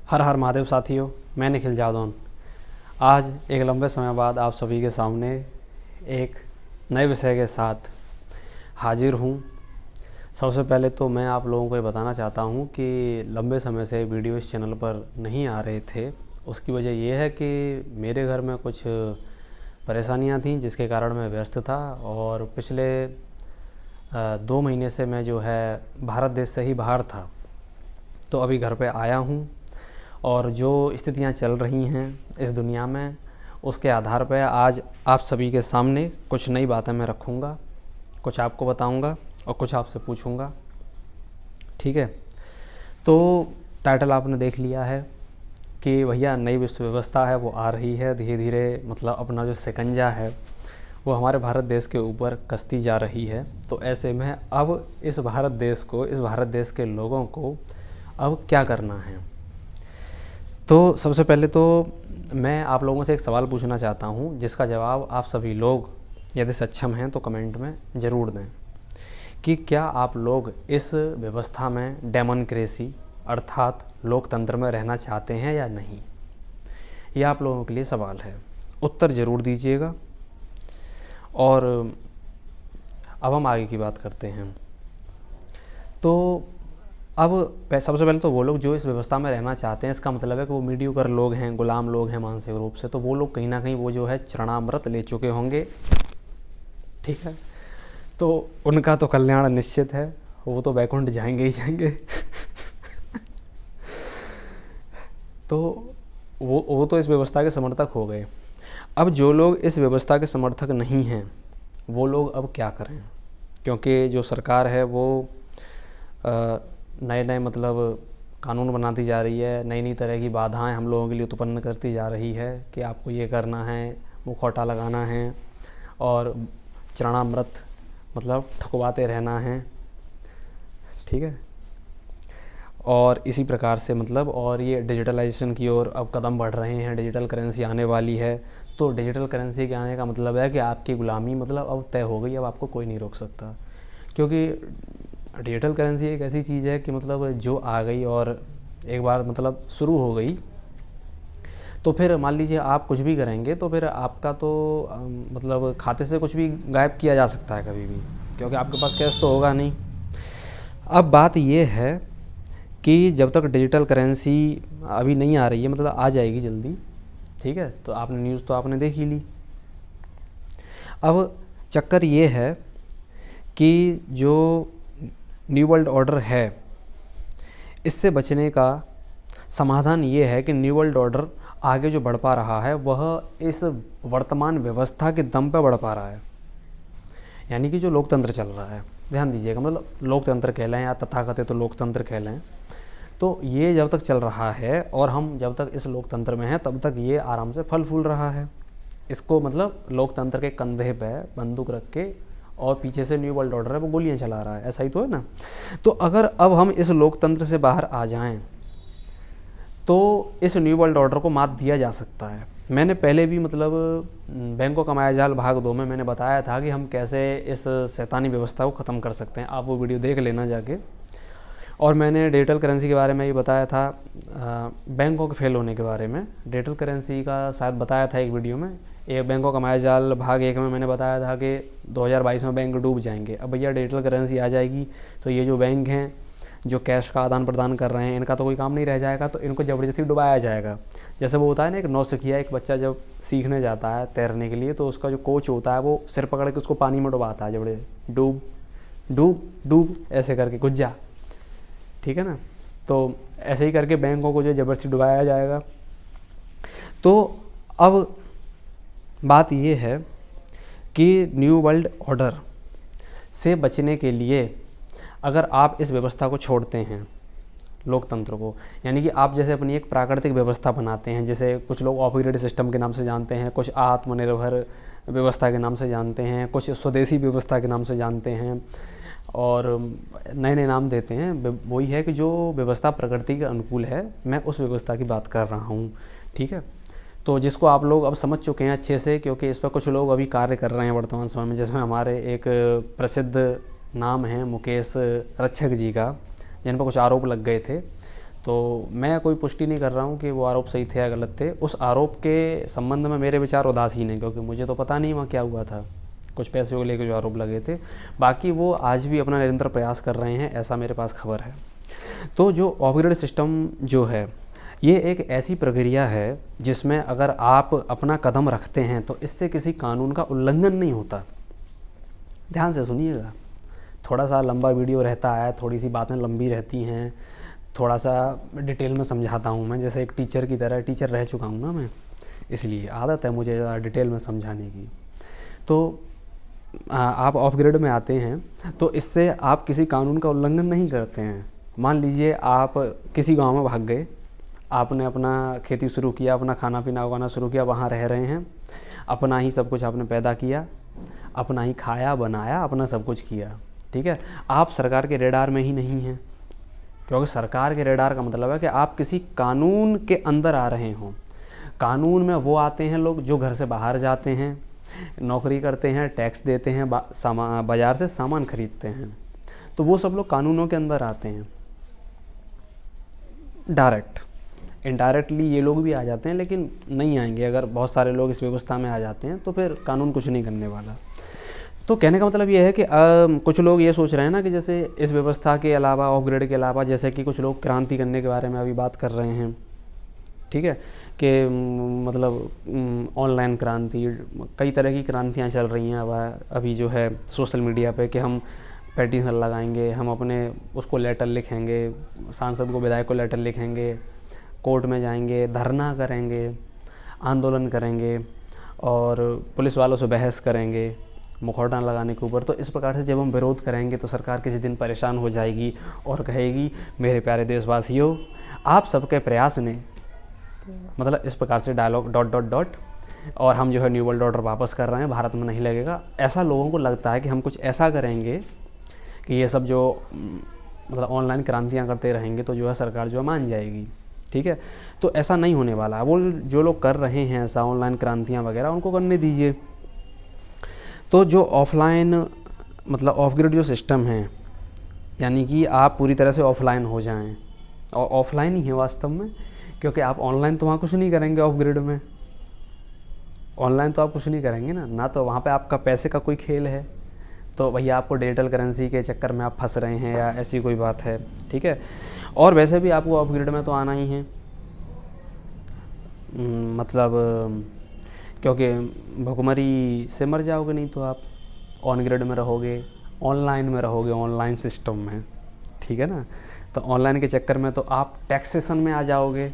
हर हर महादेव साथियों, मैं निखिल जादौन आज एक लंबे समय बाद आप सभी के सामने एक नए विषय के साथ हाजिर हूँ। सबसे पहले तो मैं आप लोगों को ये बताना चाहता हूँ कि लंबे समय से वीडियो इस चैनल पर नहीं आ रहे थे। उसकी वजह ये है कि मेरे घर में कुछ परेशानियाँ थीं जिसके कारण मैं व्यस्त था और पिछले 2 महीने से मैं जो है भारत देश से ही बाहर था। तो अभी घर पे आया हूँ और जो स्थितियाँ चल रही हैं इस दुनिया में उसके आधार पर आज आप सभी के सामने कुछ नई बातें मैं रखूँगा, कुछ आपको बताऊँगा और कुछ आपसे पूछूँगा। ठीक है, तो टाइटल आपने देख लिया है कि भैया नई विश्व व्यवस्था है वो आ रही है धीरे धीरे, मतलब अपना जो शिकंजा है वो हमारे भारत देश के ऊपर कसती जा रही है। तो ऐसे में अब इस भारत देश के लोगों को अब क्या करना है। तो सबसे पहले तो मैं आप लोगों से एक सवाल पूछना चाहता हूँ जिसका जवाब आप सभी लोग यदि सक्षम हैं तो कमेंट में ज़रूर दें कि क्या आप लोग इस व्यवस्था में डेमोक्रेसी अर्थात लोकतंत्र में रहना चाहते हैं या नहीं। यह आप लोगों के लिए सवाल है, उत्तर ज़रूर दीजिएगा। और अब हम आगे की बात करते हैं। तो अब सबसे पहले तो वो लोग जो इस व्यवस्था में रहना चाहते हैं, इसका मतलब है कि वो मीडियोकर लोग हैं, गुलाम लोग हैं मानसिक रूप से, तो वो लोग कहीं ना कहीं वो जो है चरणामृत ले चुके होंगे। ठीक है, तो उनका तो कल्याण निश्चित है, वो तो वैकुंठ जाएंगे ही जाएंगे। तो वो तो इस व्यवस्था के समर्थक हो गए। अब जो लोग इस व्यवस्था के समर्थक नहीं हैं वो लोग अब क्या करें, क्योंकि जो सरकार है वो नए नए मतलब कानून बनाती जा रही है, नई नई तरह की बाधाएं हम लोगों के लिए उत्पन्न करती जा रही है कि आपको ये करना है, मुखौटा लगाना है और चरणामृत मतलब ठुकवाते रहना है। ठीक है, और इसी प्रकार से मतलब और ये डिजिटलाइजेशन की ओर अब कदम बढ़ रहे हैं, डिजिटल करेंसी आने वाली है। तो डिजिटल करेंसी के आने का मतलब है कि आपकी गुलामी मतलब अब तय हो गई, अब आपको कोई नहीं रोक सकता। क्योंकि डिजिटल करेंसी एक ऐसी चीज़ है कि मतलब जो आ गई और एक बार मतलब शुरू हो गई तो फिर मान लीजिए आप कुछ भी करेंगे तो फिर आपका तो मतलब खाते से कुछ भी गायब किया जा सकता है कभी भी, क्योंकि आपके पास कैश तो होगा नहीं। अब बात ये है कि जब तक डिजिटल करेंसी अभी नहीं आ रही है, मतलब आ जाएगी जल्दी, ठीक है, तो आपने न्यूज़ तो आपने देख ही ली। अब चक्कर ये है कि जो न्यू वर्ल्ड ऑर्डर है इससे बचने का समाधान ये है कि न्यू वर्ल्ड ऑर्डर आगे जो बढ़ पा रहा है वह इस वर्तमान व्यवस्था के दम पर बढ़ पा रहा है। यानी कि जो लोकतंत्र चल रहा है, ध्यान दीजिएगा, मतलब लोकतंत्र कह लें या तथाकथित तो लोकतंत्र कह लें, तो ये जब तक चल रहा है और हम जब तक इस लोकतंत्र में हैं तब तक ये आराम से फल फूल रहा है। इसको मतलब लोकतंत्र के कंधे पे बंदूक रख के और पीछे से न्यू वर्ल्ड ऑर्डर है वो गोलियां चला रहा है, ऐसा ही तो है ना। तो अगर अब हम इस लोकतंत्र से बाहर आ जाएं तो इस न्यू वर्ल्ड ऑर्डर को मात दिया जा सकता है। मैंने पहले भी मतलब बैंकों का मायाजाल भाग 2 में मैंने बताया था कि हम कैसे इस शैतानी व्यवस्था को ख़त्म कर सकते हैं, आप वो वीडियो देख लेना जाके। और मैंने डिजिटल करेंसी के बारे में ये बताया था, बैंकों के फेल होने के बारे में डिजिटल करेंसी का शायद बताया था एक वीडियो में। एक बैंकों का मायाजाल भाग 1 में मैंने बताया था कि 2022 में बैंक डूब जाएंगे। अब भैया डिजिटल करेंसी आ जाएगी तो ये जो बैंक हैं जो कैश का आदान प्रदान कर रहे हैं इनका तो कोई काम नहीं रह जाएगा, तो इनको ज़बरदस्ती डुबाया जाएगा। जैसे वो होता है ना, एक नौसिखिया एक बच्चा जब सीखने जाता है तैरने के लिए तो उसका जो कोच होता है वो सिर पकड़ के उसको पानी में डुबाता है, जबड़े डूब डूब डूब ऐसे करके कुछ जा, ठीक है ना। तो ऐसे ही करके बैंकों को जो ज़बरदस्ती डुबाया जाएगा। तो अब बात ये है कि न्यू वर्ल्ड ऑर्डर से बचने के लिए अगर आप इस व्यवस्था को छोड़ते हैं लोकतंत्र को, यानी कि आप जैसे अपनी एक प्राकृतिक व्यवस्था बनाते हैं, जैसे कुछ लोग ऑपरेटिव सिस्टम के नाम से जानते हैं, कुछ आत्मनिर्भर व्यवस्था के नाम से जानते हैं, कुछ स्वदेशी व्यवस्था के नाम से जानते हैं और नए नए नाम देते हैं। वही है कि जो व्यवस्था प्रकृति के अनुकूल है, मैं उस व्यवस्था की बात कर रहा हूँ। ठीक है, तो जिसको आप लोग अब समझ चुके हैं अच्छे से, क्योंकि इस पर कुछ लोग अभी कार्य कर रहे हैं वर्तमान समय में, जिसमें हमारे एक प्रसिद्ध नाम है मुकेश रक्षक जी का, जिन पर कुछ आरोप लग गए थे। तो मैं कोई पुष्टि नहीं कर रहा हूँ कि वो आरोप सही थे या गलत थे। उस आरोप के संबंध में मेरे विचार उदासीन हैं, क्योंकि मुझे तो पता नहीं वहाँ क्या हुआ था, कुछ पैसे को लेकर जो आरोप लगे थे। बाकी वो आज भी अपना निरंतर प्रयास कर रहे हैं, ऐसा मेरे पास खबर है। तो जो ऑफ ग्रिड सिस्टम जो है, ये एक ऐसी प्रक्रिया है जिसमें अगर आप अपना कदम रखते हैं तो इससे किसी कानून का उल्लंघन नहीं होता। ध्यान से सुनिएगा, थोड़ा सा लंबा वीडियो रहता है, थोड़ी सी बातें लंबी रहती हैं, थोड़ा सा डिटेल में समझाता हूँ मैं, जैसे एक टीचर की तरह, टीचर रह चुका हूँ ना मैं, इसलिए आदत है मुझे डिटेल में समझाने की। तो आप ऑफ ग्रिड में आते हैं तो इससे आप किसी कानून का उल्लंघन नहीं करते हैं। मान लीजिए आप किसी गांव में भाग गए, आपने अपना खेती शुरू किया, अपना खाना पीना उगाना शुरू किया, वहाँ रह रहे हैं, अपना ही सब कुछ आपने पैदा किया, अपना ही खाया बनाया, अपना सब कुछ किया, ठीक है। आप सरकार के रेडार में ही नहीं हैं, क्योंकि सरकार के रेडार का मतलब है कि आप किसी कानून के अंदर आ रहे हों। कानून में वो आते हैं लोग जो घर से बाहर जाते हैं, नौकरी करते हैं, टैक्स देते हैं, बाज़ार से सामान खरीदते हैं, तो वो सब लोग कानूनों के अंदर आते हैं। डायरेक्ट इनडायरेक्टली ये लोग भी आ जाते हैं, लेकिन नहीं आएंगे। अगर बहुत सारे लोग इस व्यवस्था में आ जाते हैं तो फिर कानून कुछ नहीं करने वाला। तो कहने का मतलब ये है कि कुछ लोग ये सोच रहे हैं ना कि जैसे इस व्यवस्था के अलावा, ऑफ ग्रिड के अलावा, जैसे कि कुछ लोग क्रांति करने के बारे में अभी बात कर रहे हैं, ठीक है, कि मतलब ऑनलाइन क्रांति, कई तरह की क्रांतियाँ चल रही हैं अब अभी जो है सोशल मीडिया पे, कि हम पेटिशन लगाएंगे, हम अपने उसको लेटर लिखेंगे, सांसद को, विधायक को लेटर लिखेंगे, कोर्ट में जाएंगे, धरना करेंगे, आंदोलन करेंगे और पुलिस वालों से बहस करेंगे मुखौटा लगाने के ऊपर। तो इस प्रकार से जब हम विरोध करेंगे तो सरकार किसी दिन परेशान हो जाएगी और कहेगी, मेरे प्यारे देशवासियों, आप सबके प्रयास ने, मतलब इस प्रकार से डायलॉग ... और हम जो है न्यू वर्ल्ड ऑर्डर वापस कर रहे हैं, भारत में नहीं लगेगा। ऐसा लोगों को लगता है कि हम कुछ ऐसा करेंगे कि ये सब जो मतलब ऑनलाइन क्रांतियाँ करते रहेंगे तो जो है सरकार जो है मान जाएगी, ठीक है। तो ऐसा नहीं होने वाला है। वो जो लोग कर रहे हैं ऐसा ऑनलाइन क्रांतियाँ वगैरह, उनको करने दीजिए। तो जो ऑफलाइन मतलब ऑफ ग्रिड जो सिस्टम है, यानी कि आप पूरी तरह से ऑफलाइन हो जाएं, और ऑफलाइन ही है वास्तव में, क्योंकि आप ऑनलाइन तो वहाँ कुछ नहीं करेंगे। ऑफ ग्रिड में ऑनलाइन तो आप कुछ नहीं करेंगे ना तो वहाँ पे आपका पैसे का कोई खेल है, तो भैया आपको डिजिटल करेंसी के चक्कर में आप फंस रहे हैं या ऐसी कोई बात है, ठीक है। और वैसे भी आपको ऑफ ग्रिड में तो आना ही है, मतलब क्योंकि भुखमरी से मर जाओगे नहीं तो आप ऑन ग्रिड में रहोगे, ऑनलाइन में रहोगे, ऑनलाइन सिस्टम में, ठीक है ना। तो ऑनलाइन के चक्कर में तो आप टैक्सेशन में आ जाओगे,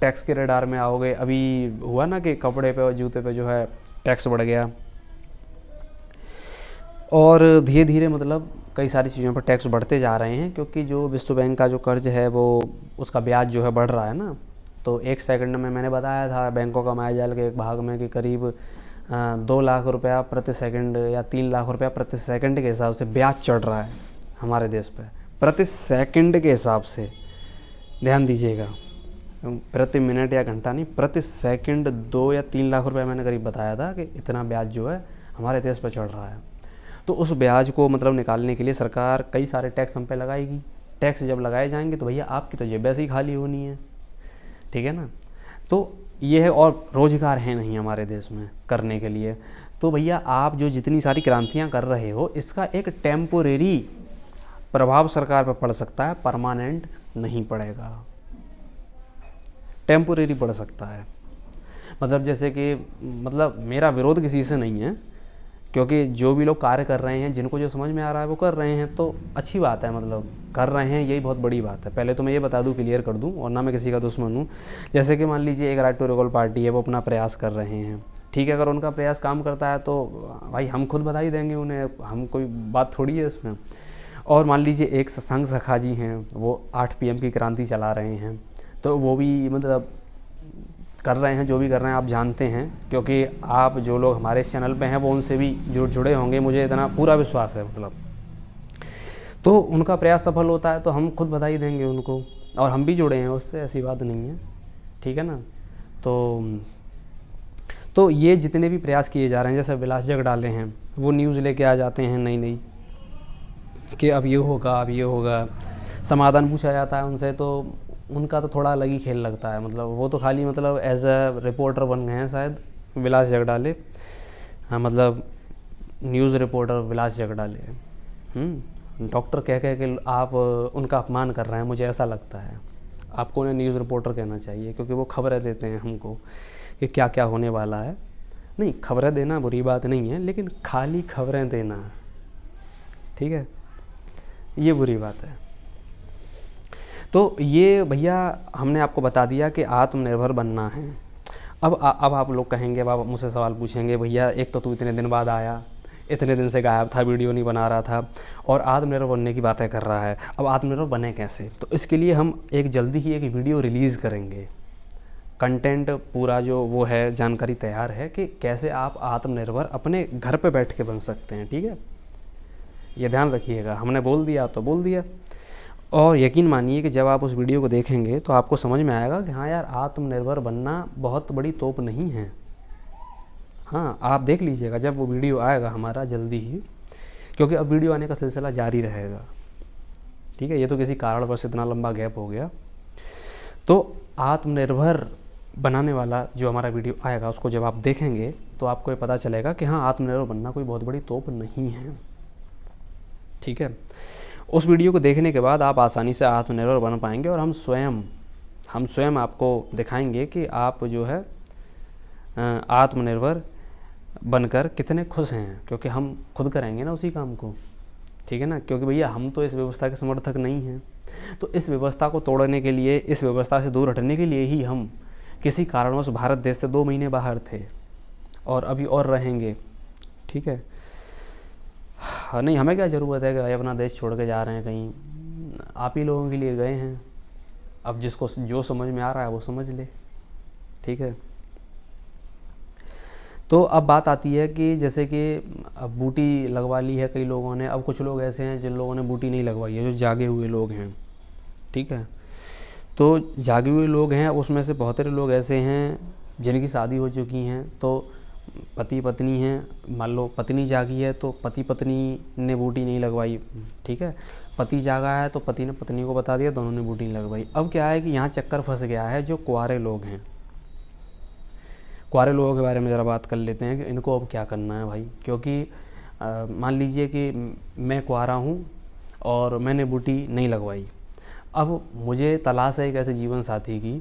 टैक्स के रेडार में आओगे। अभी हुआ ना कि कपड़े पे और जूते पे जो है टैक्स बढ़ गया, और धीरे धीरे मतलब कई सारी चीज़ों पर टैक्स बढ़ते जा रहे हैं, क्योंकि जो विश्व बैंक का जो कर्ज है वो उसका ब्याज जो है बढ़ रहा है ना। तो एक सेकंड में मैंने बताया था बैंकों का मायाजाल के एक भाग में कि करीब 2 लाख रुपया प्रति सेकंड या 3 लाख रुपया प्रति सेकंड के हिसाब से ब्याज चढ़ रहा है हमारे देश पे, प्रति सेकंड के हिसाब से। ध्यान दीजिएगा, प्रति मिनट या घंटा नहीं, प्रति सेकंड 2 या 3 लाख रुपया मैंने करीब बताया था कि इतना ब्याज जो है हमारे देश पर चढ़ रहा है। तो उस ब्याज को मतलब निकालने के लिए सरकार कई सारे टैक्स हम पे लगाएगी। टैक्स जब लगाए जाएंगे तो भैया आपकी तो जेब वैसे ही खाली होनी है, ठीक है ना। तो ये है, और रोज़गार है नहीं हमारे देश में करने के लिए। तो भैया आप जो जितनी सारी क्रांतियाँ कर रहे हो, इसका एक टेम्पोरेरी प्रभाव सरकार पर पड़ सकता है, परमानेंट नहीं पड़ेगा, टेम्पोरेरी पड़ सकता है। मतलब जैसे कि मतलब मेरा विरोध किसी से नहीं है, क्योंकि जो भी लोग कार्य कर रहे हैं, जिनको जो समझ में आ रहा है वो कर रहे हैं, तो अच्छी बात है, मतलब कर रहे हैं, यही बहुत बड़ी बात है। पहले तो मैं ये बता दूं, क्लियर कर दूं, और ना मैं किसी का दुश्मन हूं। जैसे कि मान लीजिए एक राइट टू रिकॉल पार्टी है, वो अपना प्रयास कर रहे हैं, ठीक है। अगर उनका प्रयास काम करता है तो भाई हम खुद बधाई देंगे उन्हें, हम कोई बात थोड़ी है इसमें। और मान लीजिए एक संघ सखा जी हैं, वो 8 PM की क्रांति चला रहे हैं, तो वो भी मतलब कर रहे हैं, जो भी कर रहे हैं आप जानते हैं, क्योंकि आप जो लोग हमारे इस चैनल पे हैं वो उनसे भी जुड़े होंगे, मुझे इतना पूरा विश्वास है। मतलब तो उनका प्रयास सफल होता है तो हम खुद बधाई देंगे उनको, और हम भी जुड़े हैं उससे, ऐसी बात नहीं है, ठीक है ना। तो ये जितने भी प्रयास किए जा रहे हैं, जैसे विलास जगडाले हैं, वो न्यूज़ लेके आ जाते हैं नई कि अब ये होगा, अब ये होगा, समाधान पूछा जाता है उनसे तो उनका तो थोड़ा अलग ही खेल लगता है, मतलब वो तो खाली मतलब एज अ रिपोर्टर बन गए हैं शायद, विलास जगडाले। हाँ, मतलब न्यूज़ रिपोर्टर विलास जगडाले। डॉक्टर कह कह के आप उनका अपमान कर रहे हैं, मुझे ऐसा लगता है। आपको उन्हें न्यूज़ रिपोर्टर कहना चाहिए, क्योंकि वो खबरें देते हैं हमको कि क्या क्या होने वाला है। नहीं, खबरें देना बुरी बात नहीं है, लेकिन खाली खबरें देना, ठीक है, ये बुरी बात है। तो ये भैया हमने आपको बता दिया कि आत्मनिर्भर बनना है। अब आप लोग कहेंगे, अब आप मुझसे सवाल पूछेंगे, भैया एक तो तू इतने दिन बाद आया, इतने दिन से गायब था, वीडियो नहीं बना रहा था, और आत्मनिर्भर बनने की बातें कर रहा है, अब आत्मनिर्भर बने कैसे? तो इसके लिए हम एक जल्दी ही एक वीडियो रिलीज़ करेंगे। कंटेंट पूरा जो वो है, जानकारी तैयार है कि कैसे आप आत्मनिर्भर अपने घर पे बैठ के बन सकते हैं, ठीक है। ये ध्यान रखिएगा, हमने बोल दिया तो बोल दिया। और यकीन मानिए कि जब आप उस वीडियो को देखेंगे तो आपको समझ में आएगा कि हाँ यार, आत्मनिर्भर बनना बहुत बड़ी तोप नहीं है। हाँ, आप देख लीजिएगा जब वो वीडियो आएगा हमारा जल्दी ही, क्योंकि अब वीडियो आने का सिलसिला जारी रहेगा, ठीक है। ये तो किसी कारणवश इतना लंबा गैप हो गया। तो आत्मनिर्भर बनाने वाला जो हमारा वीडियो आएगा, उसको जब आप देखेंगे तो आपको ये पता चलेगा कि हाँ, आत्मनिर्भर बनना कोई बहुत बड़ी तोप नहीं है, ठीक है। उस वीडियो को देखने के बाद आप आसानी से आत्मनिर्भर बन पाएंगे, और हम स्वयं आपको दिखाएंगे कि आप जो है आत्मनिर्भर बनकर कितने खुश हैं, क्योंकि हम खुद करेंगे ना उसी काम को, ठीक है ना। क्योंकि भैया हम तो इस व्यवस्था के समर्थक नहीं हैं, तो इस व्यवस्था को तोड़ने के लिए, इस व्यवस्था से दूर हटने के लिए ही हम किसी कारणवश भारत देश से 2 महीने बाहर थे, और अभी और रहेंगे, ठीक है। हाँ, नहीं, हमें क्या ज़रूरत है कि भाई अपना देश छोड़ के जा रहे हैं कहीं, आप ही लोगों के लिए गए हैं। अब जिसको जो समझ में आ रहा है वो समझ ले, ठीक है। तो अब बात आती है कि जैसे कि अब बूटी लगवा ली है कई लोगों ने, अब कुछ लोग ऐसे हैं जिन लोगों ने बूटी नहीं लगवाई है, जो जागे हुए लोग हैं, ठीक है। तो जागे हुए लोग हैं, उसमें से बहुत सारे लोग ऐसे हैं जिनकी शादी हो चुकी हैं, तो पति पत्नी हैं, मान लो पत्नी जागी है तो पति पत्नी ने बूटी नहीं लगवाई, ठीक है। पति जागा है तो पति ने पत्नी को बता दिया, दोनों ने बूटी नहीं लगवाई। अब क्या है कि यहाँ चक्कर फंस गया है जो कुंवारे लोग हैं। कुंवारे लोगों के बारे में ज़रा बात कर लेते हैं कि इनको अब क्या करना है भाई, क्योंकि मान लीजिए कि मैं कुंवारा हूँ और मैंने बूटी नहीं लगवाई। अब मुझे तलाश है एक ऐसे जीवन साथी की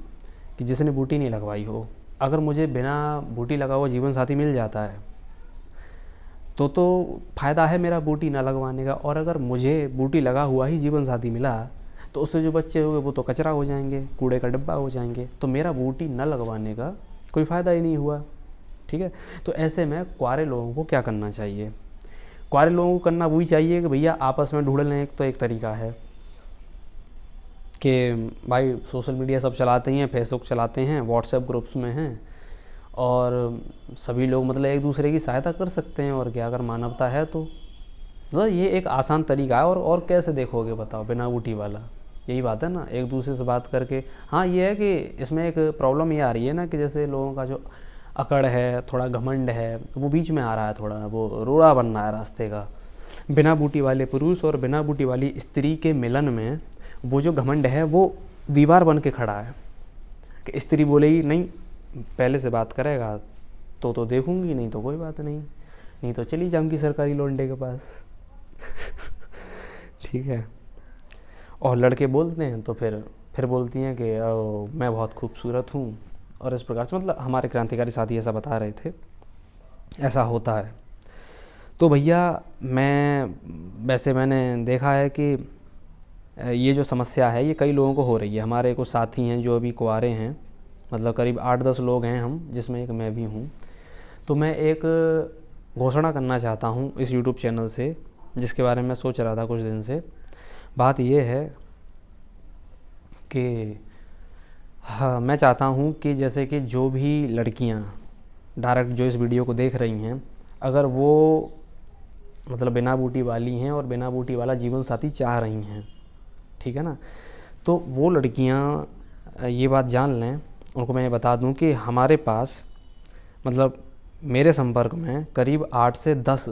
कि जिसने बूटी नहीं लगवाई हो। अगर मुझे बिना बूटी लगा हुआ जीवन साथी मिल जाता है तो फ़ायदा है मेरा बूटी ना लगवाने का, और अगर मुझे बूटी लगा हुआ ही जीवन साथी मिला तो उससे जो बच्चे होंगे वो तो कचरा हो जाएंगे, कूड़े का डिब्बा हो जाएंगे, तो मेरा बूटी न लगवाने का कोई फ़ायदा ही नहीं हुआ, ठीक है। तो ऐसे में कुंवारे लोगों को क्या करना चाहिए? कुंवारे लोगों को करना वही चाहिए कि भैया आपस में ढूंढ लें। तो एक तरीका है कि भाई सोशल मीडिया सब चलाते ही हैं, फेसबुक चलाते हैं, व्हाट्सएप ग्रुप्स में हैं, और सभी लोग मतलब एक दूसरे की सहायता कर सकते हैं, और क्या अगर मानवता है तो मतलब ये एक आसान तरीका है। और कैसे देखोगे बताओ बिना बूटी वाला? यही बात है ना, एक दूसरे से बात करके। हाँ, ये है कि इसमें एक प्रॉब्लम ये आ रही है ना कि जैसे लोगों का जो अकड़ है, थोड़ा घमंड है, वो बीच में आ रहा है, थोड़ा वो रोड़ा बन रहा है रास्ते का। बिना बूटी वाले पुरुष और बिना बूटी वाली स्त्री के मिलन में वो जो घमंड है वो दीवार बन के खड़ा है कि स्त्री बोलेगी नहीं, पहले से बात करेगा तो देखूंगी, नहीं तो कोई बात नहीं, नहीं तो चली जाऊंगी सरकारी लौंडे के पास ठीक है। और लड़के बोलते हैं तो फिर बोलती हैं कि मैं बहुत खूबसूरत हूँ, और इस प्रकार से मतलब हमारे क्रांतिकारी साथी ऐसा बता रहे थे, ऐसा होता है। तो भैया मैंने देखा है कि ये जो समस्या है ये कई लोगों को हो रही है। हमारे कुछ साथी हैं जो अभी कुंवारे हैं, मतलब करीब 8-10 लोग हैं हम, जिसमें एक मैं भी हूँ। तो मैं एक घोषणा करना चाहता हूँ इस यूट्यूब चैनल से, जिसके बारे में मैं सोच रहा था कुछ दिन से। बात ये है कि हाँ, मैं चाहता हूँ कि जैसे कि जो भी लड़कियाँ डायरेक्ट जो इस वीडियो को देख रही हैं, अगर वो मतलब बिना बूटी वाली हैं और बिना बूटी वाला जीवन साथी चाह रही हैं, ठीक है ना, तो वो लड़कियाँ ये बात जान लें। उनको मैं ये बता दूं कि हमारे पास मतलब मेरे संपर्क में करीब 8 से 10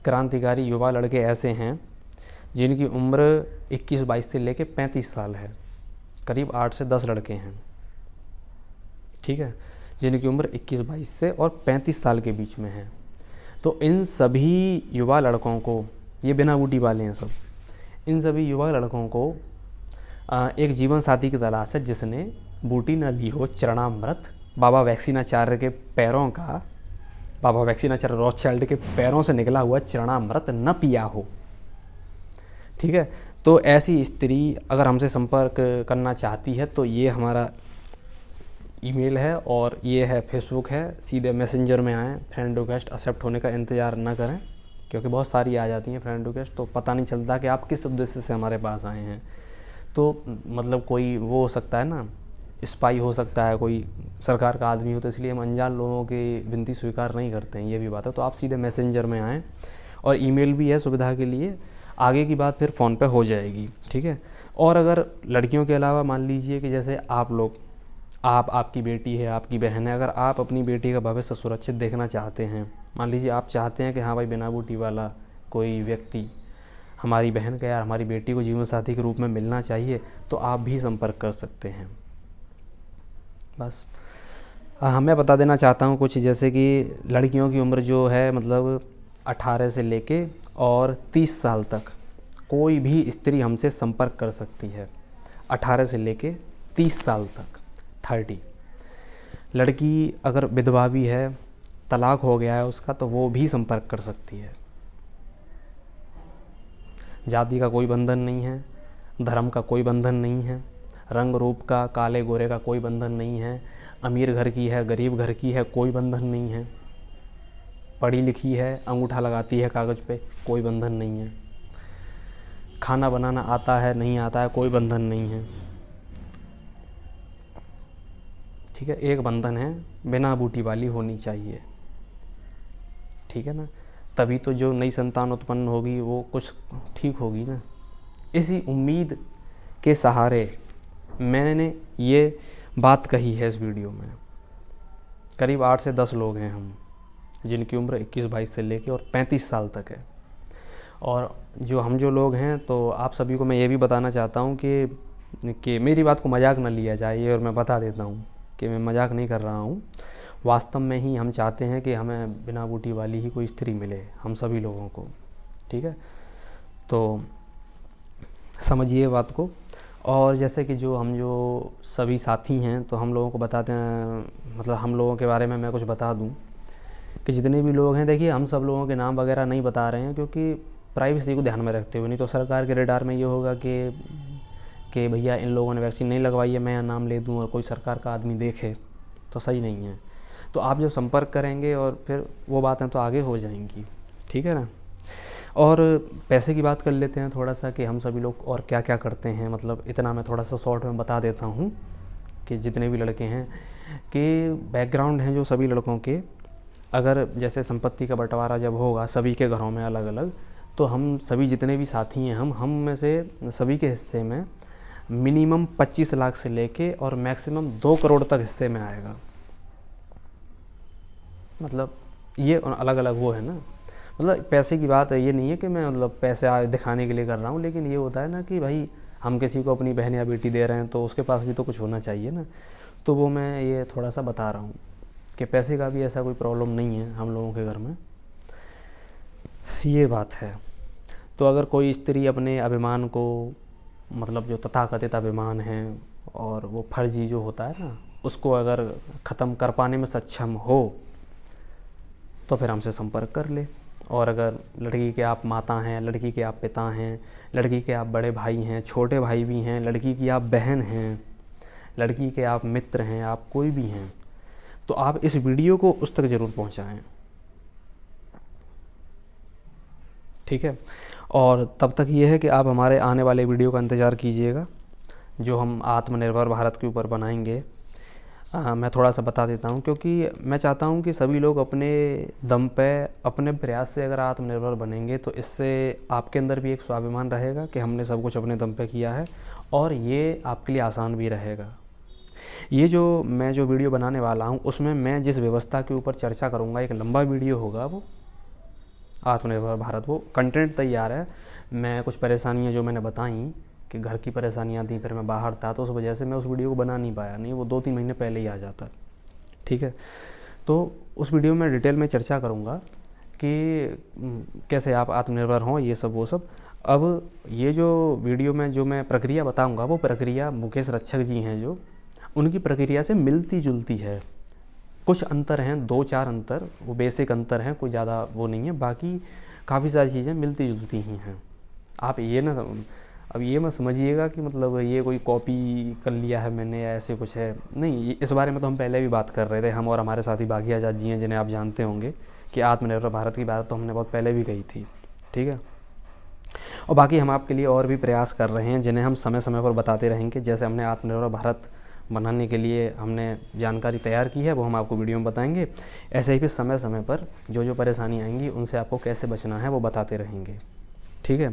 क्रांतिकारी युवा लड़के ऐसे हैं जिनकी उम्र 21-22 से लेकर 35 साल है। करीब 8 से 10 लड़के हैं, ठीक है, जिनकी उम्र 21-22 से और 35 साल के बीच में है। तो इन सभी युवा लड़कों को, ये बिना बूटी वाले हैं सब, इन सभी युवा लड़कों को एक जीवन साथी की तलाश है जिसने बूटी न ली हो, चरणामृत बाबा वैक्सीनाचार्य के पैरों का, बाबा वैक्सीनाचार्य रॉथशाइल्ड के पैरों से निकला हुआ चरणामृत न पिया हो, ठीक है। तो ऐसी स्त्री अगर हमसे संपर्क करना चाहती है तो ये हमारा ईमेल है और ये है फेसबुक है, सीधे मैसेंजर में आएँ, फ्रेंड रिक्वेस्ट एक्सेप्ट होने का इंतज़ार ना करें, क्योंकि बहुत सारी आ जाती हैं फ्रेंड रिक्वेस्ट, तो पता नहीं चलता कि आप किस उद्देश्य से हमारे पास आए हैं। तो मतलब कोई वो हो सकता है ना, स्पाई हो सकता है, कोई सरकार का आदमी हो, तो इसलिए हम अनजान लोगों की विनती स्वीकार नहीं करते हैं, ये भी बात है। तो आप सीधे मैसेंजर में आएँ, और ईमेल भी है सुविधा के लिए, आगे की बात फिर फ़ोन पे हो जाएगी, ठीक है। और अगर लड़कियों के अलावा मान लीजिए कि जैसे आप लोग, आपकी बेटी है, आपकी बहन है, अगर आप अपनी बेटी का भविष्य सुरक्षित देखना चाहते हैं, मान लीजिए आप चाहते हैं कि हाँ भाई बिना बूटी वाला कोई व्यक्ति हमारी बहन का या हमारी बेटी को जीवन साथी के रूप में मिलना चाहिए, तो आप भी संपर्क कर सकते हैं। बस मैं बता देना चाहता हूँ कुछ, जैसे कि लड़कियों की उम्र जो है मतलब 18 से लेके और 30 साल तक कोई भी स्त्री हमसे संपर्क कर सकती है, 18 से लेके 30 साल तक, 30। लड़की अगर विधवा भी है, तलाक हो गया है उसका, तो वो भी संपर्क कर सकती है। जाति का कोई बंधन नहीं है, धर्म का कोई बंधन नहीं है, रंग रूप का, काले गोरे का कोई बंधन नहीं है, अमीर घर की है, गरीब घर की है, कोई बंधन नहीं है, पढ़ी लिखी है, अंगूठा लगाती है कागज़ पे, कोई बंधन नहीं है, खाना बनाना आता है नहीं आता है, कोई बंधन नहीं है, ठीक है। एक बंधन है, बिना बूटी वाली होनी चाहिए, ठीक है ना, तभी तो जो नई संतान उत्पन्न होगी वो कुछ ठीक होगी ना। इसी उम्मीद के सहारे मैंने ये बात कही है इस वीडियो में। करीब 8 से 10 लोग हैं हम, जिनकी उम्र 21-22 से लेके और 35 साल तक है। और जो लोग हैं, तो आप सभी को मैं ये भी बताना चाहता हूँ कि मेरी बात को मजाक न लिया जाए, और मैं बता देता हूँ कि मैं मजाक नहीं कर रहा हूँ, वास्तव में ही हम चाहते हैं कि हमें बिना बूटी वाली ही कोई स्त्री मिले, हम सभी लोगों को, ठीक है। तो समझिए बात को। और जैसे कि जो सभी साथी हैं, तो हम लोगों को बताते हैं, मतलब हम लोगों के बारे में मैं कुछ बता दूं कि जितने भी लोग हैं, देखिए हम सब लोगों के नाम वगैरह नहीं बता रहे हैं, क्योंकि प्राइवेसी को ध्यान में रखते हुए, नहीं तो सरकार के रेडार में ये होगा कि भैया इन लोगों ने वैक्सीन नहीं लगवाई है, मैं यहाँ नाम ले दूँ और कोई सरकार का आदमी देखे, तो सही नहीं है। तो आप जब संपर्क करेंगे और फिर वो बातें तो आगे हो जाएंगी, ठीक है ना। और पैसे की बात कर लेते हैं थोड़ा सा, कि हम सभी लोग और क्या क्या करते हैं, मतलब इतना मैं थोड़ा सा शॉर्ट में बता देता हूँ कि जितने भी लड़के हैं कि बैकग्राउंड हैं जो सभी लड़कों के, अगर जैसे संपत्ति का बंटवारा जब होगा सभी के घरों में अलग अलग, तो हम सभी जितने भी साथी हैं, हम में से सभी के हिस्से में मिनिमम 25 लाख से लेके और मैक्सिमम 2 करोड़ तक हिस्से में आएगा। मतलब ये अलग अलग वो है ना, मतलब पैसे की बात है, ये नहीं है कि मैं मतलब पैसे दिखाने के लिए कर रहा हूँ, लेकिन ये होता है ना कि भाई हम किसी को अपनी बहन या बेटी दे रहे हैं तो उसके पास भी तो कुछ होना चाहिए ना। तो वो मैं ये थोड़ा सा बता रहा हूँ कि पैसे का भी ऐसा कोई प्रॉब्लम नहीं है हम लोगों के घर में, ये बात है। तो अगर कोई स्त्री अपने अभिमान को, मतलब जो तथाकथित अभिमान है और वो फर्जी जो होता है ना, उसको अगर ख़त्म कर पाने में सक्षम हो तो फिर हमसे संपर्क कर ले। और अगर लड़की के आप माता हैं, लड़की के आप पिता हैं, लड़की के आप बड़े भाई हैं, छोटे भाई भी हैं, लड़की की आप बहन हैं, लड़की के आप मित्र हैं, आप कोई भी हैं, तो आप इस वीडियो को उस तक ज़रूर पहुंचाएं, ठीक है। और तब तक ये है कि आप हमारे आने वाले वीडियो का इंतज़ार कीजिएगा, जो हम आत्मनिर्भर भारत के ऊपर बनाएंगे। मैं थोड़ा सा बता देता हूँ, क्योंकि मैं चाहता हूँ कि सभी लोग अपने दम पे, अपने प्रयास से अगर आत्मनिर्भर बनेंगे तो इससे आपके अंदर भी एक स्वाभिमान रहेगा कि हमने सब कुछ अपने दम पे किया है, और ये आपके लिए आसान भी रहेगा। ये जो मैं जो वीडियो बनाने वाला हूँ उसमें मैं जिस व्यवस्था के ऊपर चर्चा करूँगा, एक लंबा वीडियो होगा, वो आत्मनिर्भर भारत, वो कंटेंट तैयार है। मैं कुछ परेशानियाँ जो मैंने बताई कि घर की परेशानियाँ थी, फिर मैं बाहर था, तो उस वजह से मैं उस वीडियो को बना नहीं पाया, नहीं वो 2-3 महीने पहले ही आ जाता। ठीक है, तो उस वीडियो में डिटेल में चर्चा करूँगा कि कैसे आप आत्मनिर्भर हों, ये सब वो सब। अब ये जो वीडियो में जो मैं प्रक्रिया बताऊँगा, वो प्रक्रिया मुकेश रक्षक जी हैं जो, उनकी प्रक्रिया से मिलती जुलती है। कुछ अंतर हैं, 2-4 अंतर, वो बेसिक अंतर हैं, कोई ज़्यादा वो नहीं है, बाकी काफ़ी सारी चीज़ें मिलती जुलती ही हैं। आप ये ना अब ये मत समझिएगा कि मतलब ये कोई कॉपी कर लिया है मैंने या ऐसे कुछ है, नहीं। इस बारे में तो हम पहले भी बात कर रहे थे, हम और हमारे साथी बागी आज़ाद जी हैं, जिन्हें आप जानते होंगे, कि आत्मनिर्भर भारत की बात तो हमने बहुत पहले भी कही थी। ठीक है, और बाकी हम आपके लिए और भी प्रयास कर रहे हैं, जिन्हें हम समय समय पर बताते रहेंगे। जैसे हमने आत्मनिर्भर भारत बनाने के लिए हमने जानकारी तैयार की है, वो हम आपको वीडियो में बताएंगे। ऐसे ही फिर समय समय पर जो जो परेशानी आएंगी उनसे आपको कैसे बचना है वो बताते रहेंगे। ठीक है,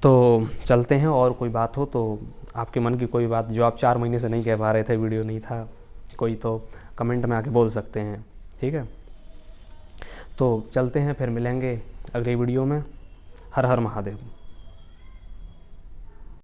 तो चलते हैं। और कोई बात हो तो, आपके मन की कोई बात जो आप 4 महीने से नहीं कह पा रहे थे, वीडियो नहीं था कोई, तो कमेंट में आके बोल सकते हैं। ठीक है, तो चलते हैं, फिर मिलेंगे अगली वीडियो में। हर हर महादेव।